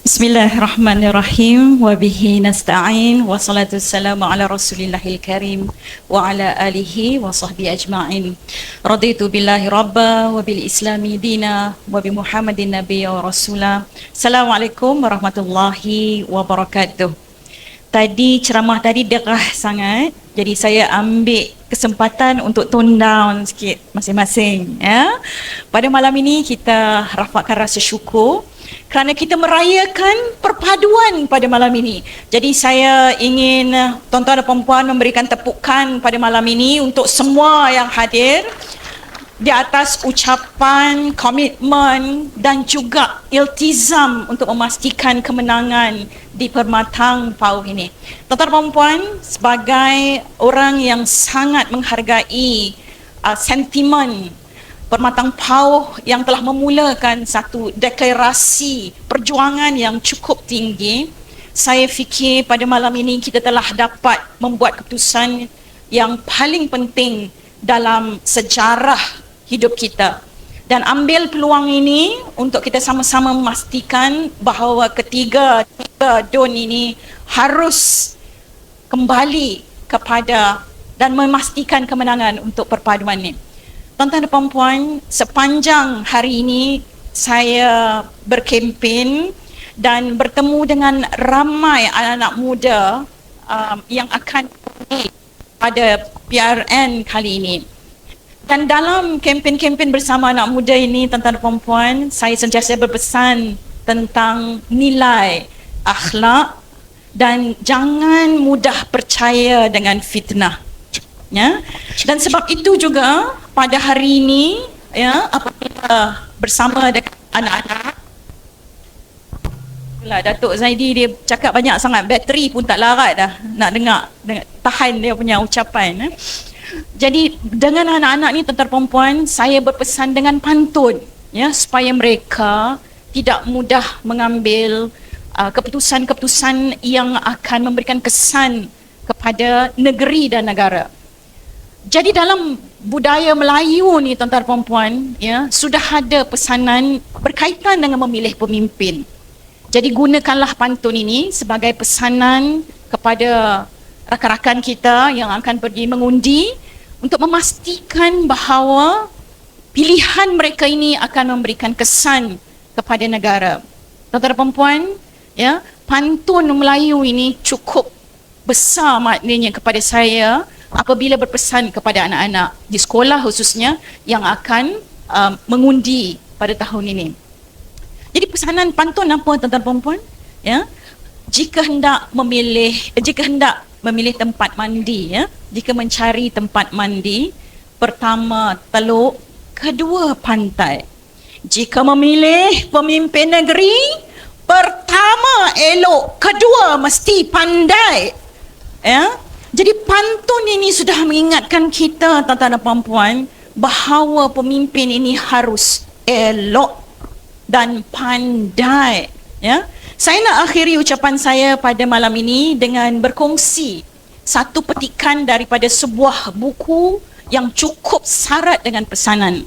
Bismillahirrahmanirrahim. Wa bihi nasta'in. Wa salatu wassalamu ala rasulillahil karim. Wa ala alihi wa sahbihi ajma'in. Raditu billahi rabba wa bil islami dina wa bi muhammadin nabiyya wa rasulah. Assalamualaikum warahmatullahi wabarakatuh. Tadi ceramah tadi derah sangat, jadi saya ambil kesempatan untuk tone down sikit masing-masing, ya. Pada malam ini kita rafakkan rasa syukur kerana kita merayakan perpaduan pada malam ini. Jadi saya ingin tuan-tuan dan puan-puan memberikan tepukan pada malam ini untuk semua yang hadir di atas ucapan, komitmen dan juga iltizam untuk memastikan kemenangan di Permatang Pauh ini. Tuan-tuan dan puan-puan, sebagai orang yang sangat menghargai sentimen Permatang Pauh yang telah memulakan satu deklarasi perjuangan yang cukup tinggi, saya fikir pada malam ini kita telah dapat membuat keputusan yang paling penting dalam sejarah hidup kita, dan ambil peluang ini untuk kita sama-sama memastikan bahawa ketiga don ini harus kembali kepada dan memastikan kemenangan untuk perpaduan ini. Tuan-tuan dan puan-puan, sepanjang hari ini saya berkempen dan bertemu dengan ramai anak-anak muda yang akan pada PRN kali ini. Dan dalam kempen-kempen bersama anak muda ini, tuan-tuan dan puan-puan, saya sentiasa berpesan tentang nilai akhlak dan jangan mudah percaya dengan fitnah. Ya. Dan sebab itu juga pada hari ini, ya, apabila bersama dengan anak-anak, Datuk Zaidi dia cakap banyak sangat, bateri pun tak larat dah nak dengar tahan dia punya ucapan. Jadi dengan anak-anak ni, tuan-tuan perempuan, saya berpesan dengan pantun, ya, supaya mereka tidak mudah mengambil keputusan-keputusan yang akan memberikan kesan kepada negeri dan negara. Jadi dalam budaya Melayu ni, tuan-tuan perempuan, ya, sudah ada pesanan berkaitan dengan memilih pemimpin. Jadi gunakanlah pantun ini sebagai pesanan kepada rakan-rakan kita yang akan pergi mengundi untuk memastikan bahawa pilihan mereka ini akan memberikan kesan kepada negara. Tuan-tuan dan puan-puan, ya, pantun Melayu ini cukup besar maknanya kepada saya apabila berpesan kepada anak-anak di sekolah khususnya yang akan mengundi pada tahun ini. Jadi pesanan pantun apa, tuan-tuan dan puan-puan? Ya, jika hendak memilih tempat mandi, ya, jika mencari tempat mandi, pertama teluk, kedua pantai. Jika memilih pemimpin negeri, pertama elok, kedua mesti pandai. Ya, jadi pantun ini sudah mengingatkan kita, tuan-tuan dan puan-puan, bahawa pemimpin ini harus elok dan pandai. Ya, saya nak akhiri ucapan saya pada malam ini dengan berkongsi satu petikan daripada sebuah buku yang cukup syarat dengan pesanan.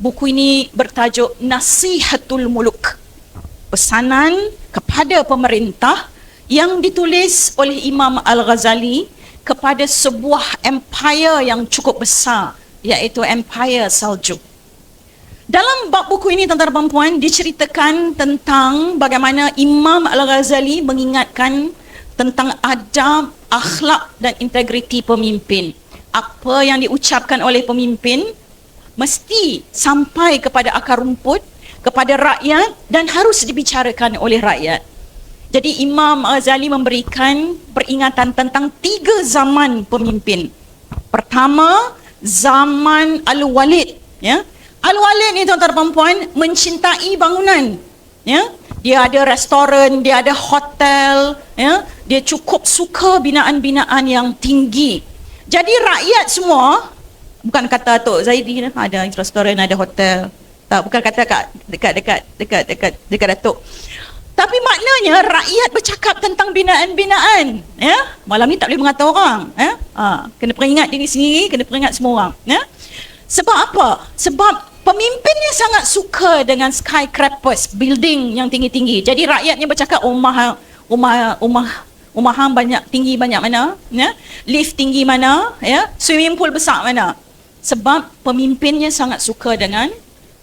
Buku ini bertajuk Nasihatul Muluk, pesanan kepada pemerintah, yang ditulis oleh Imam Al-Ghazali kepada sebuah empire yang cukup besar, iaitu Empire Seljuk. Dalam bab buku ini, tuan-tuan dan puan-puan, diceritakan tentang bagaimana Imam Al-Ghazali mengingatkan tentang adab, akhlak dan integriti pemimpin. Apa yang diucapkan oleh pemimpin mesti sampai kepada akar rumput, kepada rakyat, dan harus dibicarakan oleh rakyat. Jadi Imam Al-Ghazali memberikan peringatan tentang 3 zaman pemimpin. Pertama, zaman Al-Walid, ya. Al-Walid ni, tuan-tuan dan puan-puan, mencintai bangunan, ya. Dia ada restoran, dia ada hotel, ya. Dia cukup suka binaan-binaan yang tinggi. Jadi rakyat semua, bukan kata Tok Zaidi ada restoran, ada hotel. Tak, bukan kata dekat Datuk. Tapi maknanya rakyat bercakap tentang binaan-binaan, ya. Malam ni tak boleh mengata orang, ya. Kena peringat diri sendiri, kena peringat semua orang, ya. Sebab apa? Sebab Pemimpinnya sangat suka dengan skyscrapers, building yang tinggi-tinggi. Jadi rakyatnya bercakap, rumah hang banyak tinggi banyak mana, ya? Lift tinggi mana, ya? Swimming pool besar mana. Sebab pemimpinnya sangat suka dengan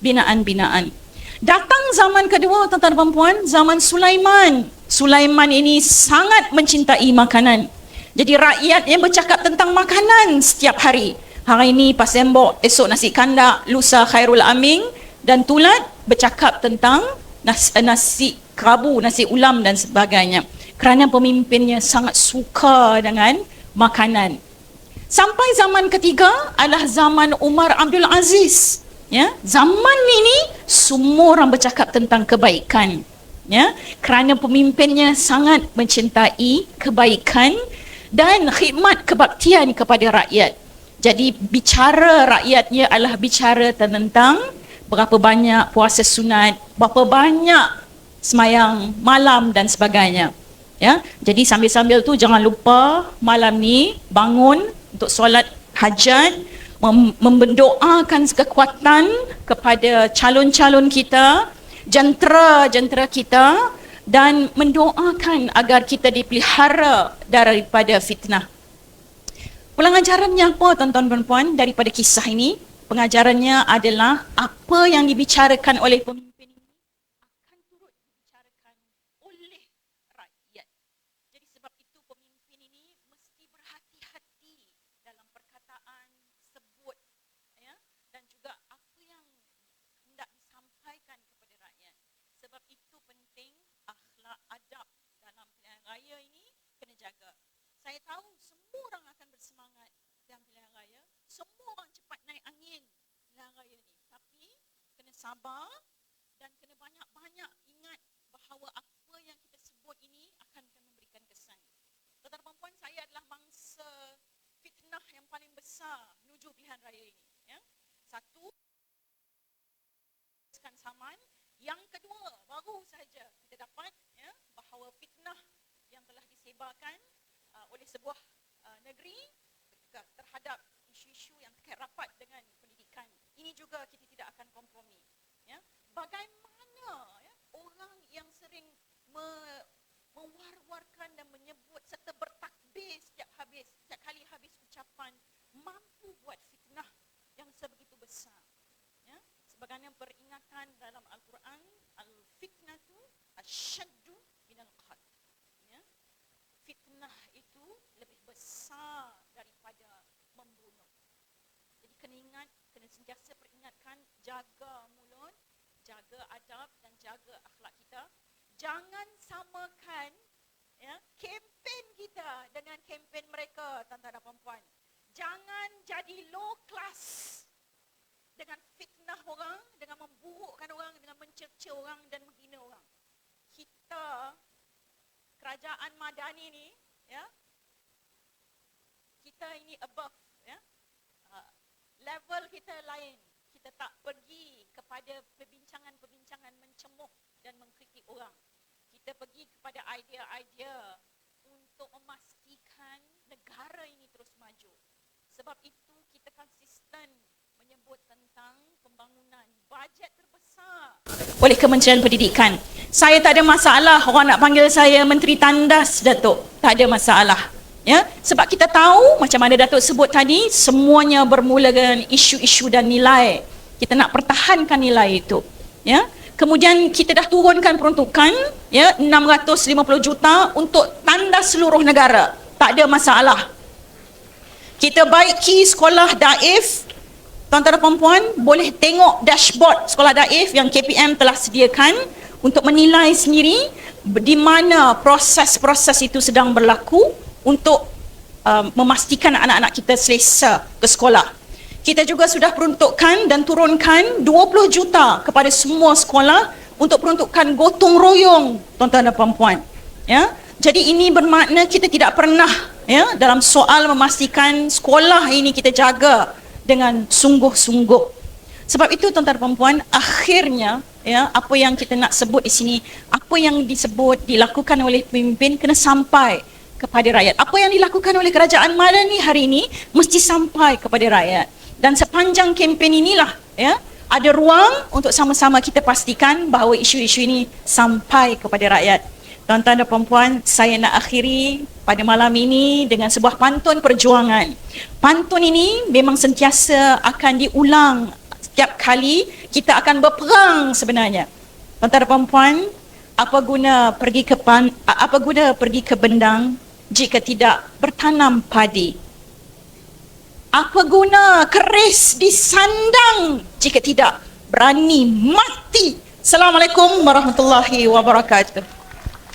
binaan-binaan. Datang zaman kedua, tuan-tuan dan puan, zaman Sulaiman. Sulaiman ini sangat mencintai makanan. Jadi rakyatnya bercakap tentang makanan setiap hari. Hari ini pasembok, esok nasi kandak, lusa khairul aming, dan tulat bercakap tentang nasi kerabu, nasi ulam dan sebagainya. Kerana pemimpinnya sangat suka dengan makanan. Sampai zaman ketiga adalah zaman Umar Abdul Aziz. Ya, zaman ini semua orang bercakap tentang kebaikan. Ya, kerana pemimpinnya sangat mencintai kebaikan dan khidmat kebaktian kepada rakyat. Jadi bicara rakyatnya adalah bicara tentang berapa banyak puasa sunat, berapa banyak semayang malam dan sebagainya. Ya, jadi sambil-sambil tu jangan lupa malam ni bangun untuk solat hajat, mendoakan kekuatan kepada calon-calon kita, jentera-jentera kita, dan mendoakan agar kita dipelihara daripada fitnah. Pengajarannya apa, tuan-tuan dan puan, daripada kisah ini? Pengajarannya adalah apa yang dibicarakan oleh pemimpin ini akan turut dibicarakan oleh rakyat. Jadi sebab itu pemimpin ini mesti berhati-hati dalam perkataan, sebut, ya, dan juga apa yang hendak disampaikan kepada rakyat. Sebab itu penting akhlak adab dalam pilihan raya ini kena jaga. Saya tahu semua orang akan bersemangat dalam pilihan raya. Semua orang cepat naik angin pilihan raya ni. Tapi kena sabar dan kena banyak-banyak ingat bahawa apa yang kita sebut ini akan memberikan kesan. Tuan-tuan dan puan, saya adalah mangsa fitnah yang paling besar menuju pilihan raya ini. Ya. Satu, saman. Yang kedua, baru sahaja kita dapat, ya, bahawa fitnah yang telah disebarkan oleh sebuah negeri terhadap isu-isu yang terkait rapat dengan pendidikan. Ini juga kita tidak akan kompromi. Ya. Bagaimana, ya, orang yang sering mewar-warkan dan menyebut serta bertakbir setiap kali habis ucapan mampu buat fitnah yang sebegitu besar. Ya. Sebagaimana peringatan dalam Al-Quran, al-fitnatu asyaddu minal qatl. Ya. Fitnah itu lebih besar daripada membunuh. Jadi kena sentiasa peringatkan, jaga mulut, jaga adab dan jaga akhlak kita. Jangan samakan, ya, kempen kita dengan kempen mereka, tuan-tuan dan puan-puan. Jangan jadi low class dengan fitnah orang, dengan memburukkan orang, dengan mencerca orang dan menghina orang. Kita kerajaan Madani ni, ya, kita ini above, ya, level kita lain. Kita tak pergi kepada perbincangan-perbincangan mencemooh dan mengkritik orang. Kita pergi kepada idea-idea untuk memastikan negara ini terus maju. Sebab itu kita konsisten menyebut tentang pembangunan bajet terbesar oleh Kementerian Pendidikan. Saya tak ada masalah orang nak panggil saya Menteri Tandas, Datuk. Tak ada masalah. Ya, sebab kita tahu macam mana Datuk sebut tadi, semuanya bermula dengan isu-isu dan nilai. Kita nak pertahankan nilai itu. Ya. Kemudian kita dah turunkan peruntukan, ya, 650 juta untuk tandas seluruh negara. Tak ada masalah. Kita baiki sekolah daif. Tuan-tuan dan puan-puan, boleh tengok dashboard sekolah daif yang KPM telah sediakan untuk menilai sendiri di mana proses-proses itu sedang berlaku untuk memastikan anak-anak kita selesa ke sekolah. Kita juga sudah peruntukkan dan turunkan 20 juta kepada semua sekolah untuk peruntukan gotong royong, tuan-tuan dan puan-puan. Ya? Jadi ini bermakna kita tidak pernah, ya, dalam soal memastikan sekolah ini kita jaga dengan sungguh-sungguh. Sebab itu, tuan-tuan dan puan-puan, akhirnya, ya, apa yang kita nak sebut di sini, apa yang disebut dilakukan oleh pemimpin kena sampai kepada rakyat. Apa yang dilakukan oleh kerajaan Madani hari ini mesti sampai kepada rakyat. Dan sepanjang kempen inilah, ya, ada ruang untuk sama-sama kita pastikan bahawa isu-isu ini sampai kepada rakyat. Tuan-tuan dan puan-puan, saya nak akhiri pada malam ini dengan sebuah pantun perjuangan. Pantun ini memang sentiasa akan diulang setiap kali kita akan berperang sebenarnya. Tuan-tuan dan puan-puan, apa guna pergi ke bendang jika tidak bertanam padi? Apa guna keris disandang jika tidak berani mati? Assalamualaikum warahmatullahi wabarakatuh.